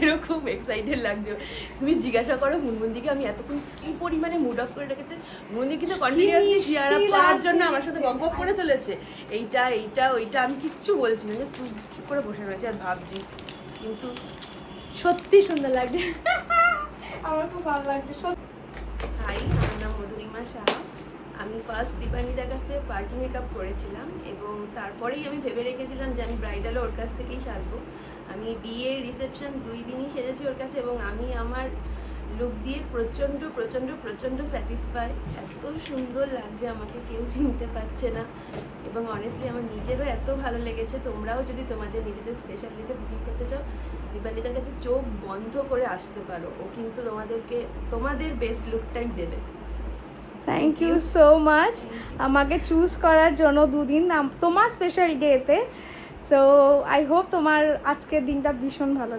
আমাদেরও খুব এক্সাইটেড লাগছে। তুমি জিজ্ঞাসা করো মুনমুনদিকে আমি এতক্ষণ কি পরিমাণে মুড অফ করে রেখেছে। মুনমুনদি কিন্তু কন্টিনিউয়াসলি চিয়ার আপ করার জন্য আমার সাথে বকবক করে চলেছে, এইটা এইটা ওইটা, আমি কিচ্ছু বলছি না, জাস্ট চুপ করে বসে রয়েছে আর ভাবছি। কিন্তু সত্যি সুন্দর লাগছে, আমার খুব ভালো লাগছে সত্যি। হাই, আমার নাম মধুরিমা সাহা। আমি ফার্স্ট দীপান্বিতার কাছ থেকে পার্টি মেকআপ করেছিলাম এবং তারপরেই আমি ভেবে রেখেছিলাম যে আমি ব্রাইডালও ওর কাছ থেকেই সাজবো। আমি বিয়ের রিসেপশন 2 দিনই সেজেছি ওর কাছে এবং আমি আমার লুক দিয়ে প্রচণ্ড প্রচণ্ড প্রচণ্ড স্যাটিসফাই। এত সুন্দর লাগছে, আমাকে কেউ চিনতে পারছে না এবং অনেস্টলি আমার নিজেরও এত ভালো লেগেছে। তোমরাও যদি তোমাদের নিজেদের স্পেশাল ডেতে বুকিং করতে চাও, দীপান্বিতার কাছে চোখ বন্ধ করে আসতে পারো। ও কিন্তু তোমাদেরকে তোমাদের বেস্ট লুকটাই দেবে। থ্যাংক ইউ সো মাচ আমাকে চুজ করার জন্য 2 দিন তোমার স্পেশাল ডেতে। সো আই হোপ তোমার আজকের দিনটা ভীষণ ভালো যাবে।